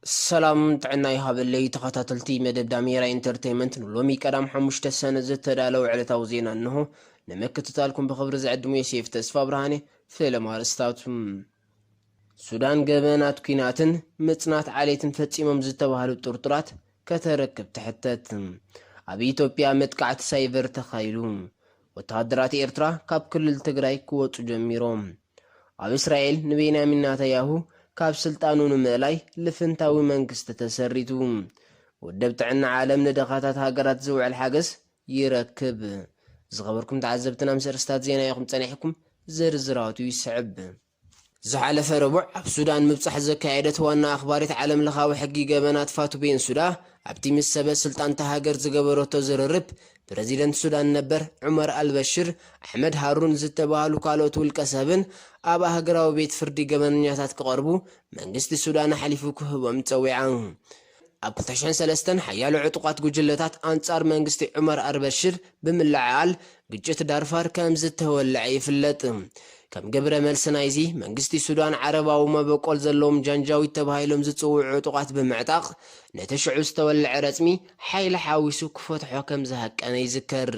سلام تعناي هابلي تخطاتلتي مدب داميرا انترتينمنت نلومي كلام حموش تسنة زدت دالو على توزينا انه نمك تتالكم بخبر زعدمو يسيف تسفا برهاني في لمارستات سودان قبنات كيناتن متنات عليتن فتيمم زتوهالو الطرطرات كتركب تحتت ابي إثيوبيا متقعت سايبر تخيلوم وتهدرات إيرترا كاب كل التقراي كوت جميروم اب إسرائيل نبينا من نتنياهو كاب سلطانون ملاي لفنتاوي منكست تسريتو ودبتعنا عالم ندخاتات هاقرات زوع الحاقس يركب زغبركم تعذبتنا مسرستات زينا يخم تنيحكم زرزراتو يسعب زحالف ربع اب سودان مبصح زكايدت وانا اخباريت عالم لخاوي حقي قبنات فاتو بين سودا ابتي مسبه سلطان تهاجر زغبروتو زررب بريزيدنت سودان نبر عمر البشير احمد هارون زتبالو كالوت والكسبن ابا هاجراو بيت فردي قبنياتات كقربو منغست سودان حليفو كهبم تصويعان اب كنتشان سلستن حيالو عطقات جوجلتات انصار منغستي عمر البشير بملعال ግጭት ዳርፋር ከም ዝተወልዐ ይፍለጥ ከም ገብረ መልስናይዚ መንግስቲ ሱዳን ዓረባዊ መበቆል ዘለዎም ጃንጃዊ ተባሂሎም ዝጽውዑ ዕጡቃት ብምዕጣቕ ነተሽዑ ዝተወልዐ ረጽሚ ሓይሊ ሓዊሱ ክፈትሖ ከም ዝሃቀነ ይዝከር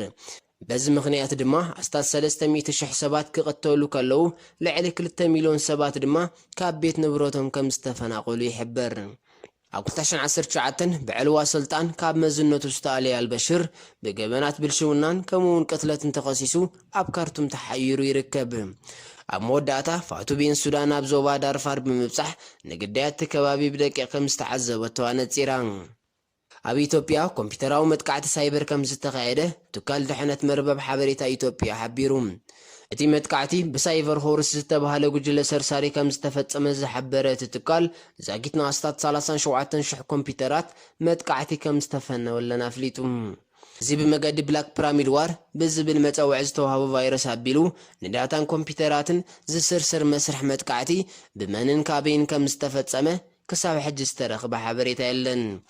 በዚ ምኽንያት ድማ ኣስታት 300,000 ሰባት ክቕተሉ ከለዉ ልዕሊ 2 ሚልዮን ሰባት ድማ ካብ ቤት ንብረቶም ከም ዝተፈናቐሉ ይሕበር ኣብ 2019 بعلوا سلطان كاب مزنته استالي البشر بجبنات بالشونان كمون قتلت تخصيصو اب كارتوم تحيرو يركب اب موداتا فاتو بين السودان اب زوبا دارفار بمبصح نقدات كبابي بدقيقه مستعذبتو انصيران اب إثيوبيا كمبيوتراو متقعت سايبر كم زتقايده تكال دحنت مربب حبريتا إثيوبيا حبيروم اتي متقعتي بسايفر هورس زتبهاله جوجل سرساري كم زتفصم زحبرت تكال زاغيتنا استات 37,000 كمبيوترات متقعتي كم زتفنه ولنا فليتم زي بمقاد بلاك براميد وار بزبل متوع زتوهاب فيروس ابيلو نداتان كمبيوتراتن زسرسر مسرح متقعتي بمنن كابين كم زتفصمه كساب حج استرخ بحبريتا يلن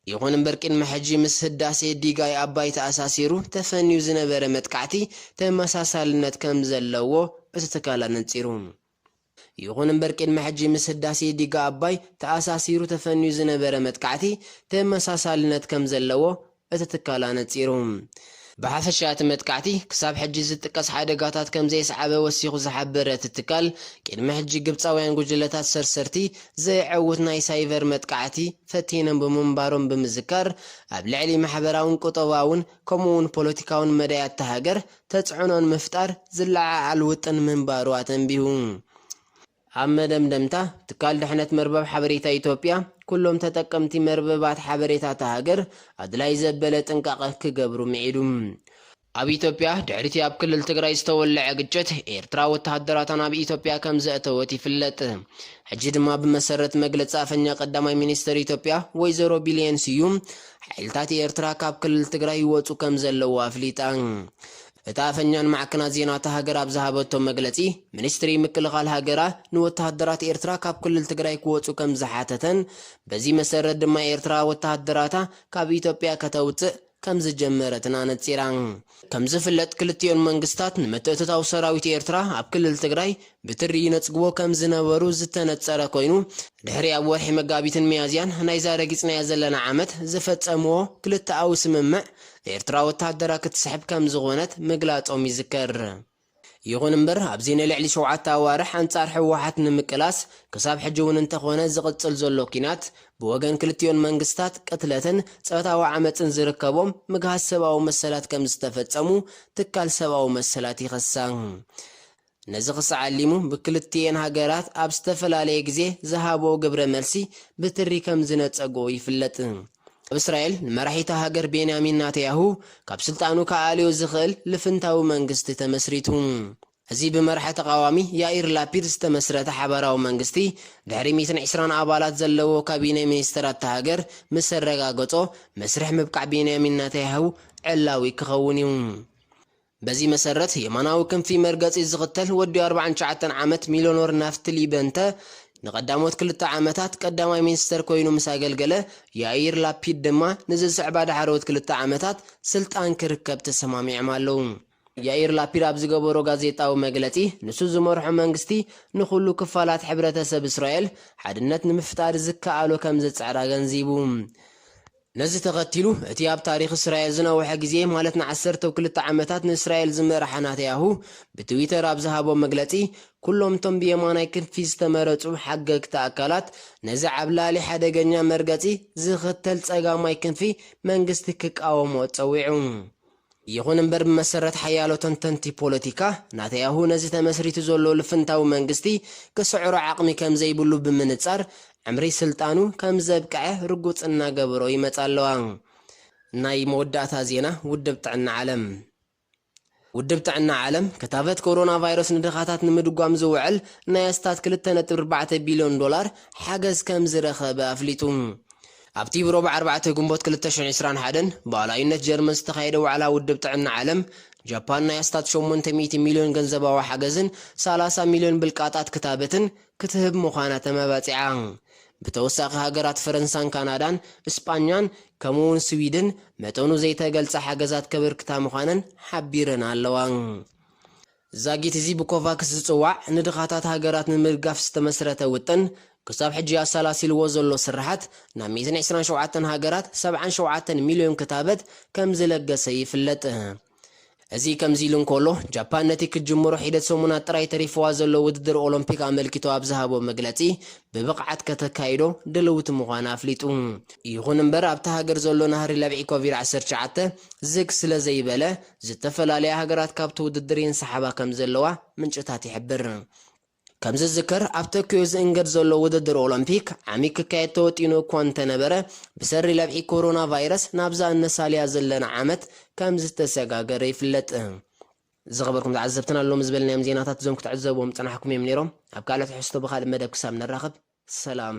يكون بركن محجي مس هداسي ديغاي اباي تاساسيرو تفنيو زنبره متقعتي تمساسالنت كم زلو بتتكالا نصيرو يكون بركن محجي مس هداسي ديغا اباي تاساسيرو تفنيو زنبره متقعتي تمساسالنت كم زلو بتتكالا نصيرو بحفشات متقعتي كساب حجي زتقص حدغاتات كم زي سعبه وسيخ زحبرت تتكال كدم حجي قبصاوያን ጉጅለታት ሰርሰርቲ ዘይعوت ناي سايفر متقعتي فتينن بمنبارون بمذكر اب لعلي محبراون قطواون كمون بوليتيكاون مدايات تهاجر تصعنون مفطر زلع الوطن منباروا تنبيهم عمدم دمتا تكال دحنت مربب حبريتا إثيوبيا كلهم تتقمتي مرببات حبريتا تهاجر ادلاي زبله طنقاق كغبرو معيدوم اب إثيوبيا دعرتي اب كل التግራይ ዝተወልዐ ግጭት ኤርትራ ወታደራታን ኣብ ኢትዮጵያ ከም ዘእተወት ይፍለጥ ሕጂ ድማ ብመሰረት መግለጻ አፈኛ ቀዳማይ ሚኒስትር ኢትዮጵያ ወይዘሮ ቢሊየን ስዩም ሓይልታት ኤርትራ ካብ ክልል ትግራይ ይወጹ ከም ዘለዉ አፍሊጣ እታፈኛን ማዕከናት ዜና ተሃገር ኣብዛሃበቶ መግለጺ ሚኒስትሪ ምክልኻል ሃገራ ንወታደራት ኤርትራ ካብ ክልል ትግራይ ክወጹ ከም ዝሓተተን በዚ መሰረት ድማ ኤርትራ ወታደራታ ካብ ኢትዮጵያ ከተውጽእ كم زجمرتنا نتصيران كم زفلت كلتيون منغستات نمتتتاو سراويت ኤርትራ ኣብ ክልል ትግራይ ብትሪ ነጽግቦ ከም ዝነበሩ ዝተነጸረ ኮይኑ ድሕሪ ኣብ ወርሒ መጋቢትን ሚያዝያን ናይ ዛሬ ግጽና ያዘለና ዓመት ዝፈጸምዎ ክልተኣው ስምምዕ ኤርትራ ወታደራ ክትስሕብ ከም ዝኾነት ምግላጾም ይዝከር يكون امبر ابزين لعلي 7 አዋርሕ አንጻር ሕወሓት ንምቅላስ ከሳብ ሕጅውን እንተኾነ ዝቅጽል ዘሎ ኪናት በወገን ክልቲዮን መንግስታት ቅትለትን ጸታው ዓመጽን ዝርከቦም ምግሃስ ሰባው መሰላት ከም ዝተፈጸሙ ትካል ሰባው መሰላት ይኸሳን ነዚ ኽሳዓሊሙ በክልቲየን ሃገራት ኣብ ዝተፈላልየ ግዜ ዝሃቦ ግብረ መልሲ ብትሪ ከም ዝነጸጎ ይፍለጥ እስራኤል መራሒታ ሃገር ቤንያሚን ናታንያሁ ካብ ስልጣኑ ከአልዮ ዝኽእል ልፍንታው መንግስት ተመስሪቱ እዚ በመራሒ ተቃዋሚ ያኢር ላፒድ ዝተመስረተ ሓበራዊ መንግስቲ ድሕሪ 120 ኣባላት ዘለዎ ካቢነ ሚኒስትራት ሃገር መሰረጋገጾ መስርሕ ምብቃዕ ቤንያሚን ናታንያሁ ዕላዊ ክኸውን እዩ በዚ መሰረት የማናዊ ክንፊ መርገጺ ዝኽተል ወዲ 49 ዓመት ሚሊዮነር ናፍትሊ በንተ نقدموت كلتا عامتات قداماي مينستر كوينو مساغلغله ياير لابيد دما نزل صعبا دحروت كلتا عامتات سلطان كركب تسمامي عمالو ያኢር ላፒድ ኣብ ዝገበሮ ጋዜጣዊ መግለጺ ንሱ ዝመርሖ መንግስቲ ንኹሉ ክፋላት ሕብረተሰብ እስራኤል ሓድነት ንምፍጣር ዝከኣሎ ከም ዘጻዕራ ገንዚቡ ነዚ ተኸቲሉ እቲ ኣብ ታሪኽ እስራኤል ዝነውሐ ግዜ ማለት ን12 ዓመታት ንእስራኤል ዝመርሐ ናታንያሁ ብትዊተር ኣብ ዝሃቦ መግለጺ ኩሎም እቶም ብየማናይ ክንፊ ዝተመረጹ ሓገግቲ ኣካላት ነዚ ዓብላሊ ሓደገኛ መርገጺ ዝኽተል ጸጋማይ ክንፊ መንግስቲ ክቃወሞ ጸዊዑ ይኹን እምበር ብመሰረት ሓያሎ ተንተንቲ ፖለቲካ ናታንያሁ ነዚ ተመስሪቱ ዘሎ ልፍንታዊ መንግስቲ ክስዕሮ ዓቕሚ ከም ዘይብሉ ብምንጻር ዕምሪ ስልጣኑ ከም ዘብቅዐ ርጉጽ እናገበሮ ይመጽ ኣለዋ ናይ መወዳእታ ዜና ውድብ ጥዕና ዓለም ከታበት ኮሮና ቫይረስ ንድኻታት ንምድጓም ዝውዕል ናይ ኣስታት 2.4 ቢልዮን ዶላር ሓገዝ ከም ዝረኸበ ኣፍሊጡ ኣብቲ ብሮብ 4 ግንቦት 2021 ብኣላይነት ጀርመን ዝተኻየደ ዋዕላ ውድብ ጥዕና ዓለም ጃፓን ናይ ኣስታት 800 ሚልዮን ገንዘባዊ ሓገዝን 30 ሚልዮን ብልቃጣት ክታበትን ክትህብ ምዃና ተመባፂዓ ብተወሳኺ ሃገራት ፈረንሳን ካናዳን እስጳኛን ከምኡውን ስዊድን መጠኑ ዘይተገልጸ ሓገዛት ከበርክታ ምዃነን ሓቢረን ኣለዋ ዛጊት እዚ ብኮቫክስ ዝጽዋዕ ንድኻታት ሃገራት ንምድጋፍ ዝተመስረተ ውጥን ክሳብ ሕጂ ኣሰላሲልዎ ዘሎ ስራሓት ናብ 127 ሃገራት 77 ሚልዮን ክታበት ከም ዝለገሰ ይፍለጥ እዚ ከምዚ ኢሉ እንከሎ ጃፓን ነቲ ክጅምሮ ሒደት ሰሙናት ጥራይ ተሪፍዋ ዘሎ ውድድር ኦሎምፒክ ኣመልኪቶ ኣብ ዝሃቦ መግለጺ ብብቕዓት ከተካይዶ ድልውቲ ምዃና ኣፍሊጡ ይኹን እምበር ኣብቲ ሃገር ዘሎ ናህሪ ለብዒ ኮቪድ-19 ዝግ ስለ ዘይበለ ዝተፈላለያ ሃገራት ካብቲ ውድድር ይንሰሓባ ከም ዘለዋ ምንጭታት ይሕብር ከም ዝዝከር ኣብ ቶኪዮ ዝእንገድ ዘሎ ውድድር ኦሎምፒክ ዓሚቅ ክካየድ ተወጢኑ እኳ እንተነበረ ብሰሪ ለብዒ ኮሮና ቫይረስ ናብዛ እነሳልያ ዘለና ዓመት ከም ዝተሰጋገረ ይፍለጥ ዝኸበርኩም ተዓዘብትና ሎም ዝበልናዮም ዜናታት እዞም ክትዕዘብዎም ፀናሕኩም እዮም ነይሮም ኣብ ካልኦት ሕዝቶ ብካልእ መደብ ክሳብ ነራኸብ ሰላም